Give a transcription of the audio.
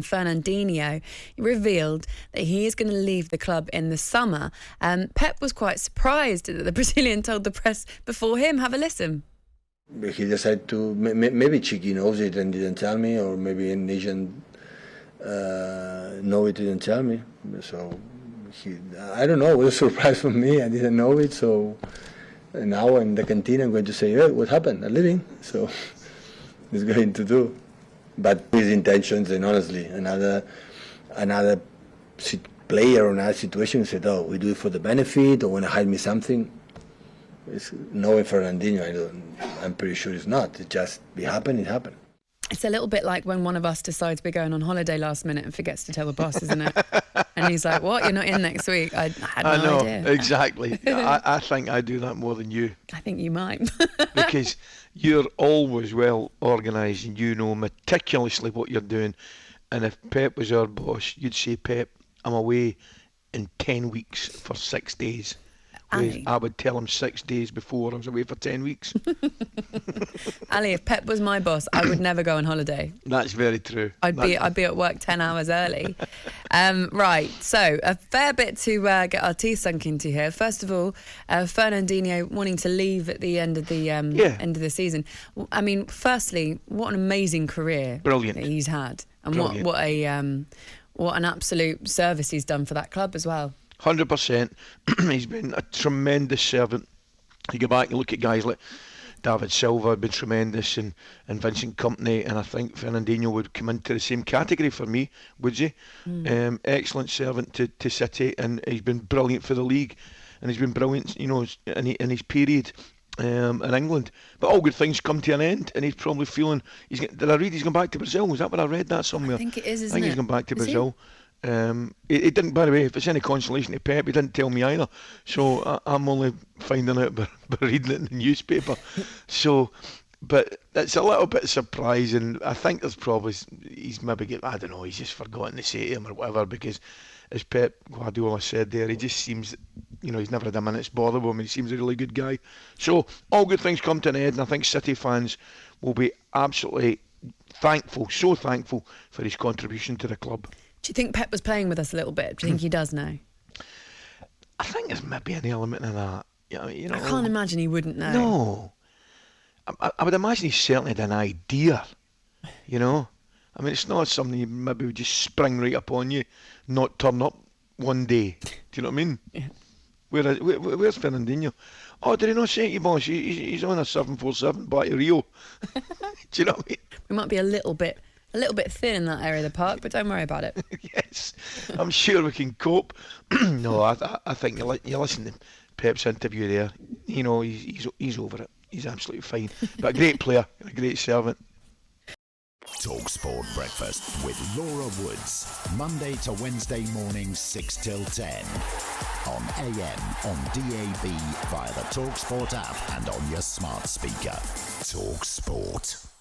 Fernandinho revealed that he is going to leave the club in the summer. Pep was quite surprised that the Brazilian told the press before him. Have a listen. He decided to, maybe Chiqui knows it and didn't tell me, or maybe an Asian know it, didn't tell me. So I don't know, it was a surprise for me, I didn't know it. So now in the canteen I'm going to say, hey, what happened? I'm leaving. So he's going to do. But his intentions, and honestly, another player or another situation said, oh, we do it for the benefit, or want to hide me something. It's knowing Fernandinho, I'm pretty sure it's not. It just, it happened. It's a little bit like when one of us decides we're going on holiday last minute and forgets to tell the boss, isn't it? And he's like, what, you're not in next week? I had no idea. Exactly. I think I do that more than you. I think you might. Because you're always well organised and you know meticulously what you're doing. And if Pep was our boss, you'd say, Pep, I'm away in 10 weeks for 6 days. I would tell him 6 days before I was away for 10 weeks. Ali, if Pep was my boss, I would never go on holiday. That's very true. I'd be at work 10 hours early. Right, so a fair bit to get our teeth sunk into here. First of all, Fernandinho wanting to leave at the end of the end of the season. I mean, firstly, what an amazing career Brilliant. that he's had, and Brilliant. what an absolute service he's done for that club as well. 100%. He's been a tremendous servant. You go back and look at guys like David Silva, been tremendous, and Vincent Kompany, and I think Fernandinho would come into the same category for me, would you? Excellent servant to City, and he's been brilliant for the league, and he's been brilliant, you know, in his period in England. But all good things come to an end, and he's probably feeling. Did I read he's gone back to Brazil? Was that where I read that somewhere? I think it is, isn't it? I think he's gone back to Brazil. It didn't, by the way, if it's any consolation to Pep, he didn't tell me either, so I'm only finding out by reading it in the newspaper. But it's a little bit surprising. I think there's probably, he's maybe I don't know, he's just forgotten to say to him or whatever, because as Pep Guardiola said there, he just seems, you know, he's never had a minute's bother with him. He seems a really good guy. So all good things come to an end, and I think City fans will be absolutely thankful, so thankful for his contribution to the club. Do you think Pep was playing with us a little bit? Do you think he does now? I think there's maybe an element of that. You know, I can't imagine he wouldn't know. No. I would imagine he certainly had an idea, you know. I mean, it's not something you maybe would just spring right up on you, not turn up one day. Do you know what I mean? Yeah. Where's Fernandinho? Oh, did he not say to you, boss? He's on a 747 back to Rio. Do you know what I mean? We might be a little bit thin in that area of the park, but don't worry about it. Yes, I'm sure we can cope. No, I think you listen to Pep's interview there. You know, he's over it. He's absolutely fine. But a great player, a great servant. talkSPORT Breakfast with Laura Woods. Monday to Wednesday mornings 6 till 10. On AM, on DAB, via the talkSPORT app and on your smart speaker. talkSPORT.